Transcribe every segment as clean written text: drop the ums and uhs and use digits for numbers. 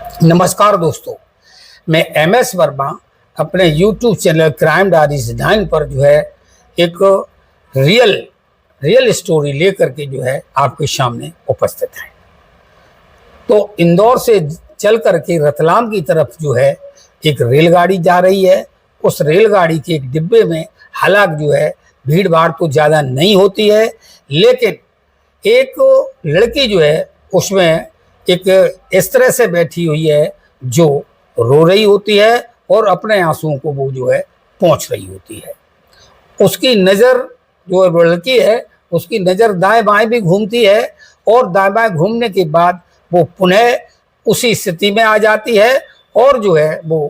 नमस्कार दोस्तों, मैं MS वर्मा अपने YouTube चैनल क्राइम डायरीज 9 पर जो है एक रियल स्टोरी लेकर के जो है आपके सामने उपस्थित है। तो इंदौर से चल करके रतलाम की तरफ जो है एक रेलगाड़ी जा रही है। उस रेलगाड़ी के एक डिब्बे में हालांकि जो है भीड़ भाड़ तो ज़्यादा नहीं होती है, लेकिन एक लड़की जो है उसमें एक इस तरह से बैठी हुई है जो रो रही होती है और अपने आंसुओं को वो जो है पोंछ रही होती है। उसकी नज़र जो लड़की है उसकी नज़र दाएं बाएं भी घूमती है और दाएं बाएं घूमने के बाद वो पुनः उसी स्थिति में आ जाती है और जो है वो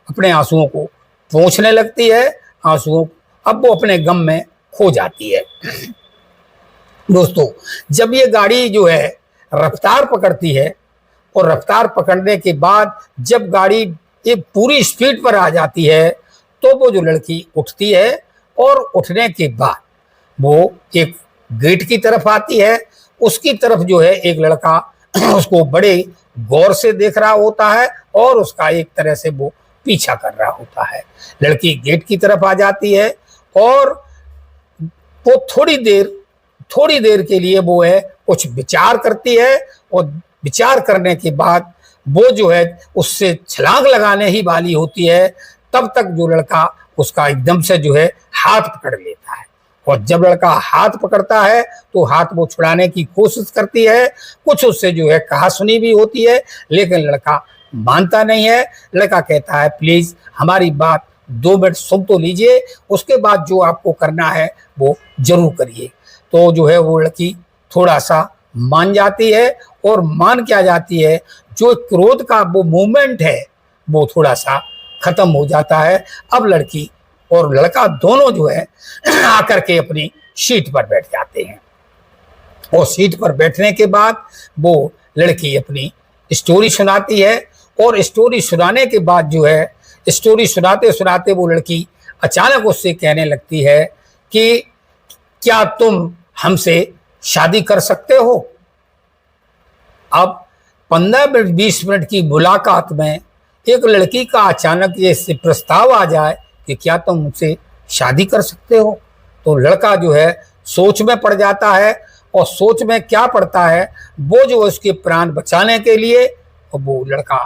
अपने आंसुओं को पोंछने लगती है। आंसुओं अब वो अपने गम में खो जाती है। दोस्तों, जब ये गाड़ी जो है रफ्तार पकड़ती है और रफ्तार पकड़ने के बाद जब गाड़ी एक पूरी स्पीड पर आ जाती है तो वो जो लड़की उठती है और उठने के बाद वो एक गेट की तरफ आती है। उसकी तरफ जो है एक लड़का उसको बड़े गौर से देख रहा होता है और उसका एक तरह से वो पीछा कर रहा होता है। लड़की गेट की तरफ आ जाती है और वो थोड़ी देर के लिए वो है कुछ विचार करती है और विचार करने के बाद वो जो है उससे छलांग लगाने ही वाली होती है। तब तक जो लड़का उसका एकदम से जो है हाथ पकड़ लेता है और जब लड़का हाथ पकड़ता है तो हाथ वो छुड़ाने की कोशिश करती है। कुछ उससे जो है कहा सुनी भी होती है, लेकिन लड़का मानता नहीं है। लड़का कहता है प्लीज हमारी बात 2 मिनट सुन तो लीजिए, उसके बाद जो आपको करना है वो जरूर करिए। तो जो है वो लड़की थोड़ा सा मान जाती है और मान क्या जाती है, जो क्रोध का वो मूवमेंट है वो थोड़ा सा खत्म हो जाता है। अब लड़की और लड़का दोनों जो है आकर के अपनी सीट पर बैठ जाते हैं और सीट पर बैठने के बाद वो लड़की अपनी स्टोरी सुनाती है और स्टोरी सुनाने के बाद जो है स्टोरी सुनाते सुनाते वो लड़की अचानक उससे कहने लगती है कि क्या तुम हमसे शादी कर सकते हो। अब 15-20 मिनट की मुलाकात में एक लड़की का अचानक ये प्रस्ताव आ जाए कि क्या तुम मुझसे शादी कर सकते हो, तो लड़का जो है सोच में पड़ जाता है और सोच में क्या पड़ता है, वो जो उसके प्राण बचाने के लिए वो लड़का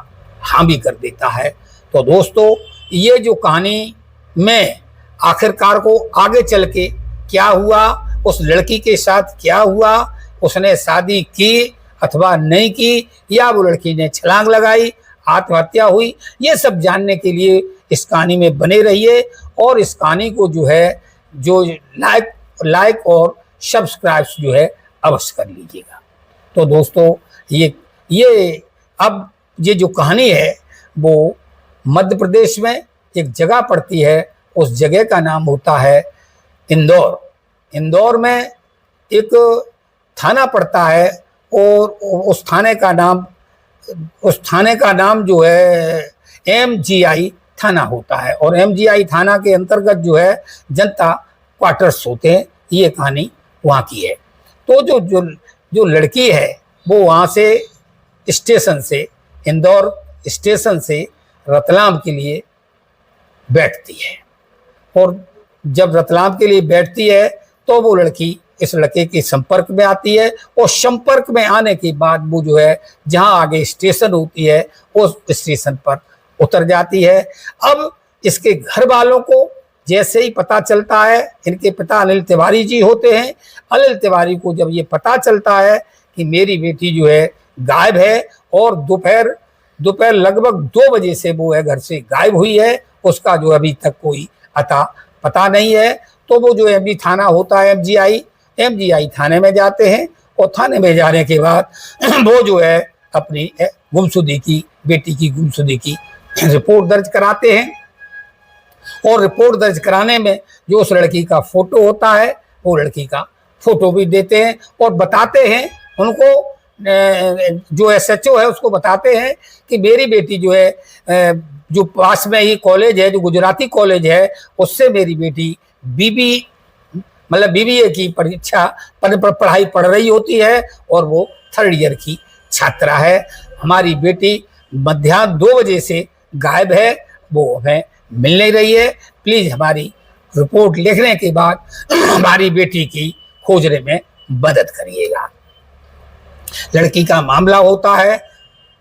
हाँ भी कर देता है। तो दोस्तों, ये जो कहानी में आखिरकार को आगे चल के क्या हुआ, उस लड़की के साथ क्या हुआ, उसने शादी की अथवा नहीं की या वो लड़की ने छलांग लगाई, आत्महत्या हुई, ये सब जानने के लिए इस कहानी में बने रहिए और इस कहानी को जो है जो लाइक और सब्सक्राइब जो है अवश्य कर लीजिएगा। तो दोस्तों, ये अब ये जो कहानी है वो मध्य प्रदेश में एक जगह पड़ती है। उस जगह का नाम होता है इंदौर। इंदौर में एक थाना पड़ता है और उस थाने का नाम जो है MGI थाना होता है और MGI थाना के अंतर्गत जो है जनता क्वार्टर्स होते हैं। ये कहानी वहाँ की है। तो जो लड़की है वो वहाँ से स्टेशन से इंदौर स्टेशन से रतलाम के लिए बैठती है और जब रतलाम के लिए बैठती है तो वो लड़की इस लड़के के संपर्क में आती है और संपर्क में आने के बाद वो जो है जहां आगे स्टेशन होती है उस स्टेशन पर उतर जाती है। अब इसके घर वालों को जैसे ही पता चलता है, इनके पिता अनिल तिवारी जी होते हैं, अनिल तिवारी को जब ये पता चलता है कि मेरी बेटी जो है गायब है और दोपहर लगभग 2 बजे से वो है घर से गायब हुई है, उसका जो अभी तक कोई अता पता नहीं है, तो वो जो MG थाना होता है MGI थाने में जाते हैं और थाने में जाने के बाद वो जो है अपनी बेटी की गुमशुदगी की रिपोर्ट दर्ज कराते हैं और रिपोर्ट दर्ज कराने में जो उस लड़की का फोटो होता है वो लड़की का फोटो भी देते हैं और बताते हैं उनको, जो SHO है उसको बताते हैं कि मेरी बेटी जो है जो पास में ही कॉलेज है, जो गुजराती कॉलेज है, उससे मेरी बेटी BBA की परीक्षा पढ़ाई पढ़ रही होती है और वो 3rd ईयर की छात्रा है। हमारी बेटी मध्याह्न 2 बजे से गायब है, वो हमें मिल नहीं रही है। प्लीज हमारी रिपोर्ट लिखने के बाद हमारी बेटी की खोजने में मदद करिएगा। लड़की का मामला होता है,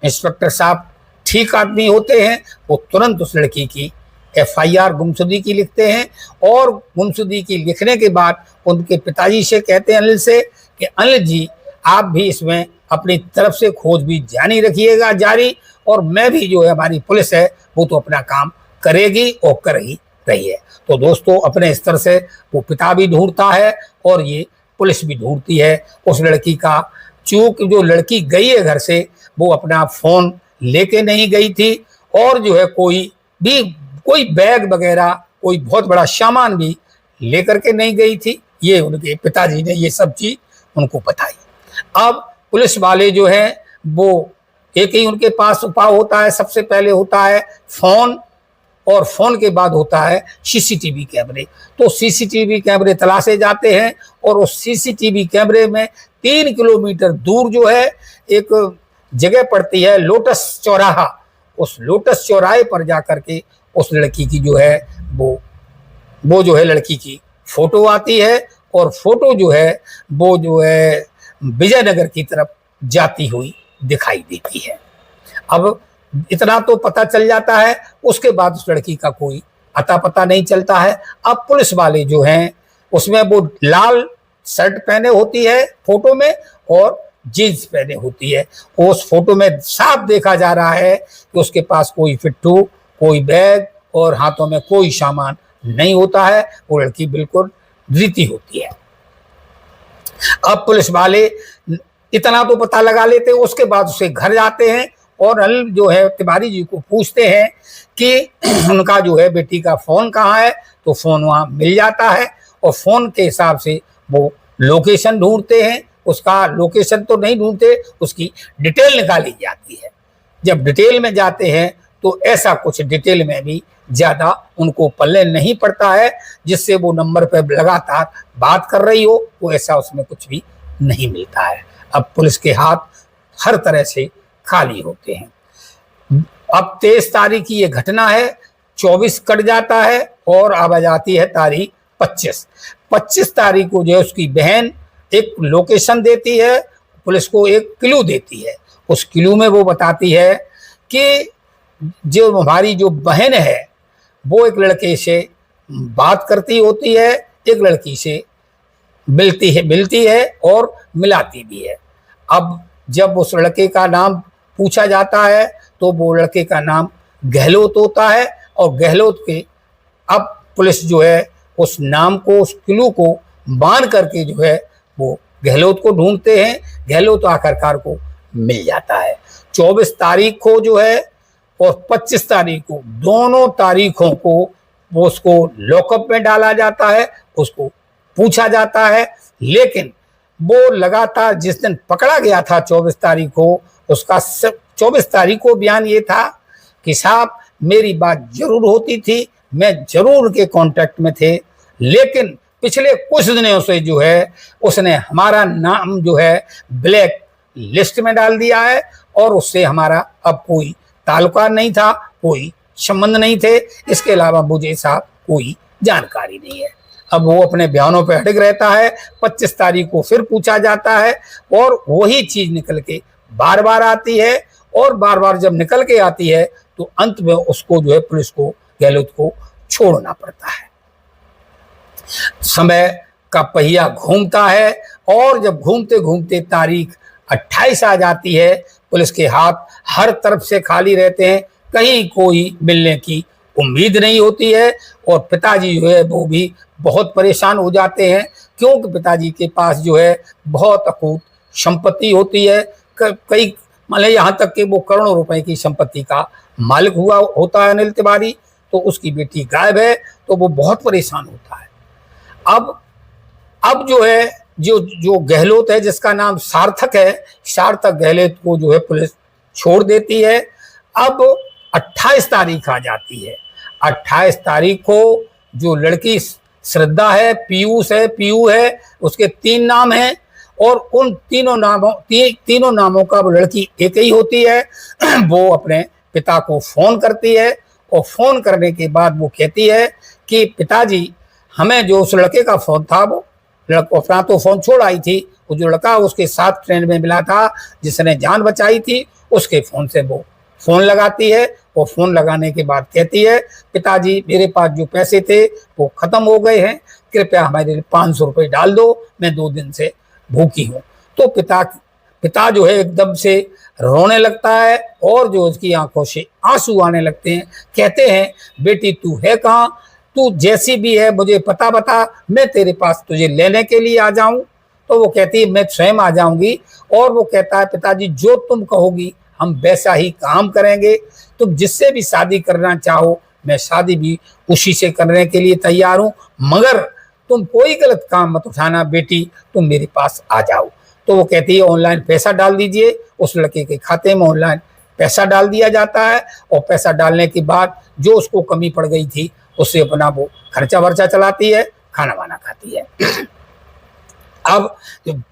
इंस्पेक्टर साहब ठीक आदमी होते हैं, वो तुरंत उस लड़की की FIR गुमशुदगी की लिखते हैं और गुमशुदगी की लिखने के बाद उनके पिताजी से कहते हैं, अनिल से, कि अनिल जी आप भी इसमें अपनी तरफ से खोज भी जारी रखिएगा जारी, और मैं भी जो है, हमारी पुलिस है वो तो अपना काम करेगी और कर ही रही है। तो दोस्तों, अपने स्तर से वो पिता भी ढूंढता है और ये पुलिस भी ढूंढती है उस लड़की का। चूंकि जो लड़की गई है घर से, वो अपना फोन लेके नहीं गई थी और जो है कोई बैग वगैरह, कोई बहुत बड़ा सामान भी लेकर के नहीं गई थी। ये उनके पिताजी ने ये सब चीज उनको बताई। अब पुलिस वाले जो है वो एक ही उनके पास उपाय होता है, सबसे पहले होता है फोन, और फोन के बाद होता है CCTV कैमरे। तो CCTV कैमरे तलाशे जाते हैं और उस CCTV कैमरे में 3 किलोमीटर दूर जो है एक जगह पड़ती है लोटस चौराहा। उस लोटस चौराहे पर जाकर के उस लड़की की जो है वो जो है लड़की की फोटो आती है और फोटो जो है वो जो है विजयनगर की तरफ जाती हुई दिखाई देती है। अब इतना तो पता चल जाता है, उसके बाद उस लड़की का कोई अता पता नहीं चलता है। अब पुलिस वाले जो हैं उसमें वो लाल शर्ट पहने होती है फोटो में और जीन्स पहने होती है। उस फोटो में साफ देखा जा रहा है कि उसके पास कोई फिट्टू, कोई बैग और हाथों में कोई सामान नहीं होता है। वो लड़की बिल्कुल रीति होती है। अब पुलिस वाले इतना तो पता लगा लेते हैं, उसके बाद उसे घर जाते हैं और अनिल जो है तिवारी जी को पूछते हैं कि उनका जो है बेटी का फोन कहाँ है। तो फोन वहाँ मिल जाता है और फोन के हिसाब से वो लोकेशन ढूंढते हैं। उसका लोकेशन तो नहीं ढूंढते, उसकी डिटेल निकाली जाती है। जब डिटेल में जाते हैं तो ऐसा कुछ डिटेल में भी ज़्यादा उनको पल्ले नहीं पड़ता है, जिससे वो नंबर पर लगातार बात कर रही हो, वो ऐसा उसमें कुछ भी नहीं मिलता है। अब पुलिस के हाथ हर तरह से खाली होते हैं। अब 23 तारीख की ये घटना है, 24 कट जाता है और अब आ जाती है तारीख 25। 25 तारीख को जो है उसकी बहन एक लोकेशन देती है, पुलिस को एक क्लू देती है। उस क्लू में वो बताती है कि जो हमारी जो बहन है वो एक लड़के से बात करती होती है, एक लड़की से मिलती है और मिलाती भी है। अब जब उस लड़के का नाम पूछा जाता है तो वो लड़के का नाम गहलोत होता है और गहलोत के अब पुलिस जो है उस नाम को, उस क्लू को मान करके जो है वो गहलोत को ढूंढते हैं। गहलोत आखिरकार को मिल जाता है। 24 तारीख को जो है और 25 तारीख को, दोनों तारीखों को वो उसको लॉकअप में डाला जाता है, उसको पूछा जाता है। लेकिन वो लगातार जिस दिन पकड़ा गया था 24 तारीख को, उसका 24 तारीख को बयान ये था कि साहब मेरी बात जरूर होती थी, मैं जरूर उनके कांटेक्ट में थे, लेकिन पिछले कुछ दिनों से जो है उसने हमारा नाम जो है ब्लैक लिस्ट में डाल दिया है और उससे हमारा अब कोई ताल्लुका नहीं था, कोई संबंध नहीं थे। इसके अलावा मुझे साहब कोई जानकारी नहीं है। अब वो अपने बयानों पर अड़िग रहता है। 25 तारीख को फिर पूछा जाता है और वही चीज निकल के बार बार आती है और बार बार जब निकल के आती है तो अंत में उसको जो है पुलिस को, गहलोत को छोड़ना पड़ता है। समय का पहिया घूमता है और जब घूमते घूमते तारीख 28 आ जाती है, पुलिस के हाथ हर तरफ से खाली रहते हैं, कहीं कोई मिलने की उम्मीद नहीं होती है और पिताजी जो है वो भी बहुत परेशान हो जाते हैं, क्योंकि पिताजी के पास जो है बहुत अकूत संपत्ति होती है। कई मतलब यहाँ तक कि वो करोड़ों रुपए की संपत्ति का मालिक हुआ होता है अनिल तिवारी। तो उसकी बेटी गायब है तो वो बहुत परेशान होता है। अब जो है जो गहलोत है, जिसका नाम सार्थक है, सार्थक गहलोत को जो है पुलिस छोड़ देती है। अब 28 तारीख आ जाती है। 28 तारीख को जो लड़की श्रद्धा है, पीयू है, उसके 3 नाम हैं और उन तीनों नामों का वो लड़की एक ही होती है। वो अपने पिता को फोन करती है और फोन करने के बाद वो कहती है कि पिताजी, हमें जो उस लड़के का फोन था, वो लड़का अपना तो फोन छोड़ आई थी, वो जो लड़का उसके साथ ट्रेन में मिला था जिसने जान बचाई थी, उसके फोन से वो फोन लगाती है। और फोन लगाने के बाद कहती है, पिताजी मेरे पास जो पैसे थे वो खत्म हो गए हैं, कृपया हमारे लिए 500 रुपये डाल दो, मैं 2 दिन से भूखी हूँ। तो पिता जो है एकदम से रोने लगता है और जो उसकी आंखों से आंसू आने लगते हैं। कहते हैं, बेटी तू है कहाँ, तू जैसी भी है मुझे पता बता, मैं तेरे पास तुझे लेने के लिए आ जाऊं। तो वो कहती है, मैं स्वयं आ जाऊंगी। और वो कहता है, पिताजी जो तुम कहोगी हम वैसा ही काम करेंगे, तुम जिससे भी शादी करना चाहो मैं शादी भी उसी से करने के लिए तैयार हूँ, मगर तुम कोई गलत काम मत उठाना बेटी, तुम मेरे पास आ जाओ। तो वो कहती है, ऑनलाइन पैसा डाल दीजिए। उस लड़के के खाते में ऑनलाइन पैसा डाल दिया जाता है और पैसा डालने के बाद जो उसको कमी पड़ गई थी उससे अपना वो खर्चा वर्चा चलाती है, खाना वाना खाती है। अब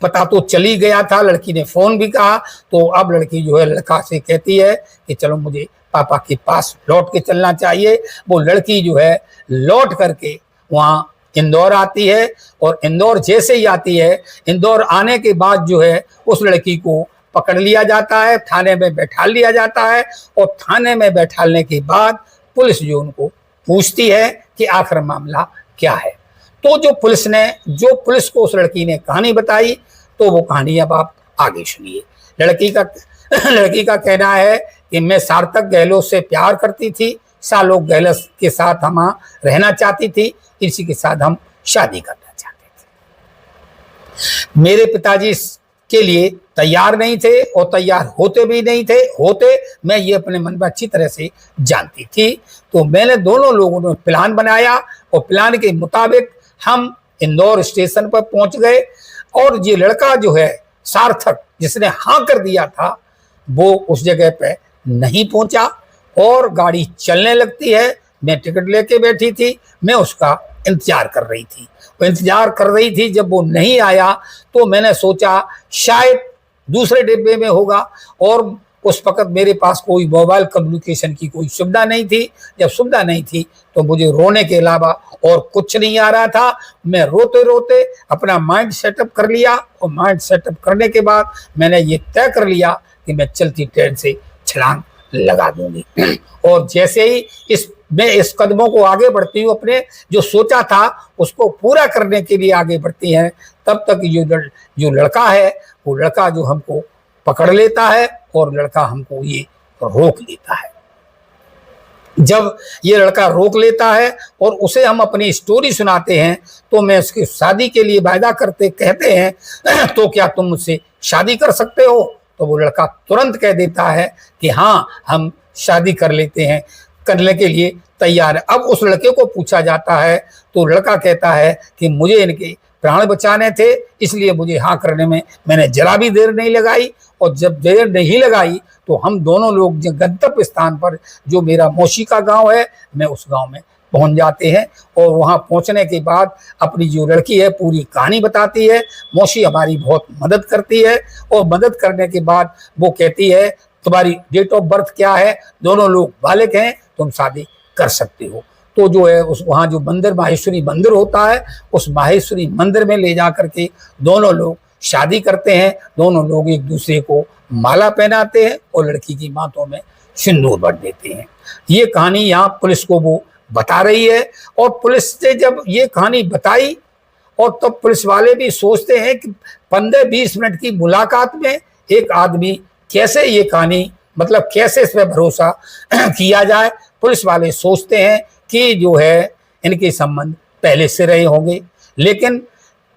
पता तो चली गया था, लड़की ने फोन भी कहा, तो अब लड़की जो है लड़का से कहती है कि चलो मुझे पापा के पास लौट के चलना चाहिए। वो लड़की जो है लौट करके वहाँ इंदौर आती है और इंदौर जैसे ही आती है, इंदौर आने के बाद जो है उस लड़की को पकड़ लिया जाता है, थाने में बैठा लिया जाता है। और थाने में बैठाने के बाद पुलिस जो उनको पूछती है कि आखिर मामला क्या है। तो जो पुलिस को उस लड़की ने कहानी बताई, तो वो कहानी अब आप आगे सुनिए। लड़की का कहना है कि मैं सार्थक गहलोत से प्यार करती थी, सालों गहलोत के साथ हम रहना चाहती थी, इसी के साथ हम शादी करना चाहते थे। मेरे पिताजी के लिए तैयार नहीं थे और तैयार होते भी नहीं थे, मैं ये अपने मन में अच्छी तरह से जानती थी। तो मैंने दोनों लोगों ने प्लान बनाया और प्लान के मुताबिक हम इंदौर स्टेशन पर पहुंच गए। और ये लड़का जो है सार्थक, जिसने हाँ कर दिया था, वो उस जगह पे नहीं पहुंचा और गाड़ी चलने लगती है। मैं टिकट लेके बैठी थी, मैं उसका इंतजार कर रही थी। वो इंतजार कर रही थी, जब वो नहीं आया तो मैंने सोचा शायद दूसरे डिब्बे में होगा। और उस वक्त मेरे पास कोई मोबाइल कम्युनिकेशन की कोई सुविधा नहीं थी। जब सुविधा नहीं थी तो मुझे रोने के अलावा और कुछ नहीं आ रहा था। मैं रोते रोते अपना माइंड सेटअप कर लिया और माइंड सेटअप करने के बाद मैंने ये तय कर लिया कि मैं चलती ट्रेन से छलांग लगा दूंगी। और जैसे ही मैं इस कदमों को आगे बढ़ती हूँ, अपने जो सोचा था उसको पूरा करने के लिए आगे बढ़ती हैं, तब तक जो लड़का है वो लड़का जो हमको पकड़ लेता है और लड़का हमको ये रोक लेता है। जब ये लड़का रोक लेता है और उसे हम अपनी स्टोरी सुनाते हैं, तो मैं उसकी शादी के लिए वायदा कहते हैं, तो क्या तुम मुझसे शादी कर सकते हो? तो वो लड़का तुरंत कह देता है कि हाँ, हम शादी कर लेते हैं, करने के लिए तैयार है। अब उस लड़के को पूछा जाता है तो लड़का कहता है कि मुझे इनके प्राण बचाने थे, इसलिए मुझे हाँ करने में मैंने जरा भी देर नहीं लगाई। और जब देर नहीं लगाई तो हम दोनों लोग गंतव्य स्थान पर, जो मेरा मौसी का गांव है, मैं उस गांव में पहुंच जाते हैं। और वहां पहुंचने के बाद अपनी जो लड़की है पूरी कहानी बताती है। मौसी हमारी बहुत मदद करती है और मदद करने के बाद वो कहती है, तुम्हारी डेट ऑफ बर्थ क्या है, दोनों लोग बालिग हैं, तुम शादी कर सकते हो। तो जो है उस वहाँ जो मंदिर, माहेश्वरी मंदिर होता है, उस माहेश्वरी मंदिर में ले जा करके दोनों लोग शादी करते हैं। दोनों लोग एक दूसरे को माला पहनाते हैं और लड़की की माथों में सिंदूर भर देते हैं। ये कहानी यहाँ पुलिस को वो बता रही है। और पुलिस से जब ये कहानी बताई, और तब पुलिस वाले भी सोचते हैं कि 15-20 मिनट की मुलाकात में एक आदमी कैसे ये कहानी, मतलब कैसे इस पर भरोसा किया जाए। पुलिस वाले सोचते हैं कि जो है इनके संबंध पहले से रहे होंगे, लेकिन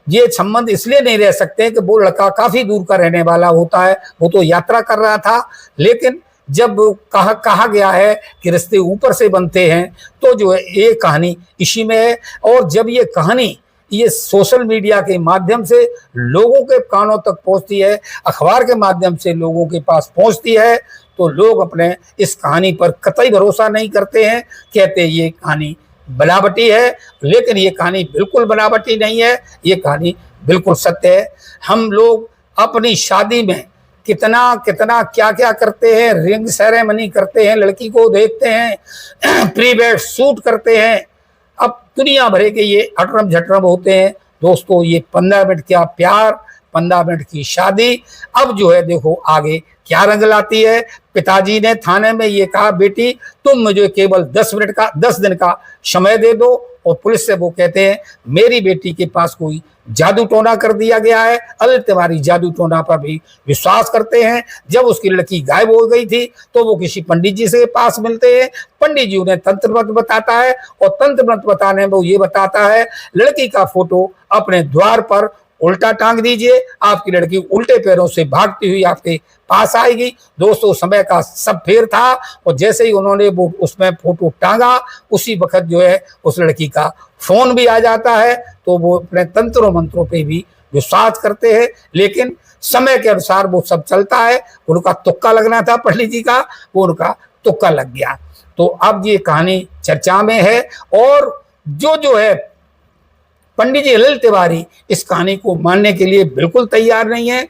ये संबंध इसलिए नहीं रह सकते कि वो लड़का काफी दूर का रहने वाला होता है, वो तो यात्रा कर रहा था। लेकिन जब कहा गया है कि रिश्ते ऊपर से बनते हैं, तो जो है ये कहानी इसी में है। और जब ये कहानी ये सोशल मीडिया के माध्यम से लोगों के कानों तक पहुंचती है, अखबार के माध्यम से लोगों के पास पहुंचती है, तो लोग अपने इस कहानी पर कतई भरोसा नहीं करते हैं, कहते हैं ये कहानी बनावटी है। लेकिन ये कहानी बिल्कुल बनावटी नहीं है, ये कहानी बिल्कुल सत्य है। हम लोग अपनी शादी में कितना कितना क्या क्या करते हैं, रिंग सेरेमनी करते हैं, लड़की को देखते हैं, प्री वेड शूट करते हैं, अब दुनिया भरे के ये अटरम झटरम होते हैं। दोस्तों ये 15 मिनट का प्यार, 15 मिनट की शादी अब जो है देखो आगे क्या रंग लाती है। पिताजी ने थाने में ये कहा, बेटी तुम मुझे केवल 10 दिन का समय दे दो, और पुलिस से वो कहते हैं मेरी बेटी के पास कोई जादू टोना कर दिया गया है। अनिल तिवारी जादू टोना पर भी विश्वास करते हैं। जब उसकी लड़की गायब हो गई थी तो वो किसी पंडित जी से पास मिलते हैं, पंडित जी उन्हें तंत्र मंत्र बताता है, और तंत्र मंत्र बताने में वो ये बताता है लड़की का फोटो अपने द्वार पर उल्टा टांग दीजिए, आपकी लड़की उल्टे पैरों से भागती हुई आपके पास आएगी। दोस्तों समय का सब फेर था, और जैसे ही उन्होंने वो उसमें फोटो टांगा उसी वक्त जो है उस लड़की का फोन भी आ जाता है। तो वो अपने तंत्रों मंत्रों पे भी विश्वास करते हैं, लेकिन समय के अनुसार वो सब चलता है। उनका तुक्का लगना था पंडित जी का, वो उनका तुक्का लग गया। तो अब ये कहानी चर्चा में है, और जो है पंडित जी अनिल तिवारी इस कहानी को मानने के लिए बिल्कुल तैयार नहीं है।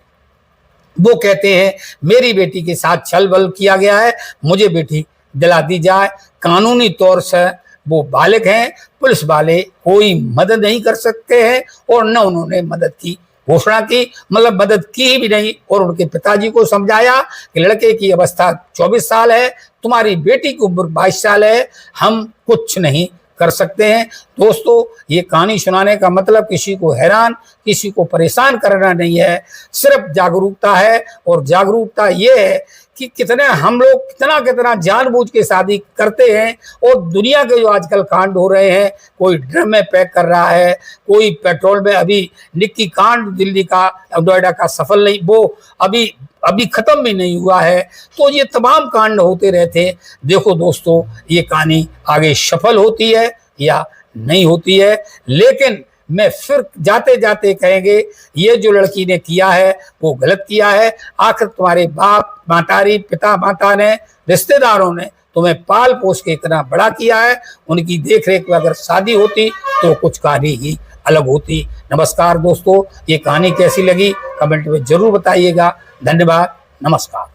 वो कहते हैं मेरी बेटी के साथ छल बल किया गया है, मुझे बेटी दिला दी जाए। कानूनी तौर से वो बालिग हैं, पुलिस वाले कोई मदद नहीं कर सकते हैं, और न उन्होंने मदद की घोषणा की, मतलब मदद की भी नहीं। और उनके पिताजी को समझाया कि लड़के की अवस्था 24 साल है, तुम्हारी बेटी की उम्र 22 साल है, हम कुछ नहीं कर सकते हैं। दोस्तों ये कहानी सुनाने का मतलब किसी को हैरान, किसी को परेशान करना नहीं है, सिर्फ जागरूकता है। और जागरूकता ये है कि कितने हम लोग कितना जानबूझ के शादी करते हैं, और दुनिया के जो आजकल कांड हो रहे हैं, कोई ड्रम में पैक कर रहा है, कोई पेट्रोल में, अभी निक्की कांड दिल्ली का नोएडा का सफल नहीं, वो अभी खत्म भी नहीं हुआ है। तो ये तमाम कांड होते रहते हैं। देखो दोस्तों ये कहानी आगे सफल होती है या नहीं होती है, लेकिन मैं फिर जाते जाते कहेंगे ये जो लड़की ने किया है वो गलत किया है। आखिर तुम्हारे बाप मातारी, पिता माता ने, रिश्तेदारों ने तुम्हें पाल पोस के इतना बड़ा किया है, उनकी देख रेख में अगर शादी होती तो कुछ कहानी ही अलग होती। नमस्कार दोस्तों, ये कहानी कैसी लगी कमेंट में जरूर बताइएगा। धन्यवाद, नमस्कार।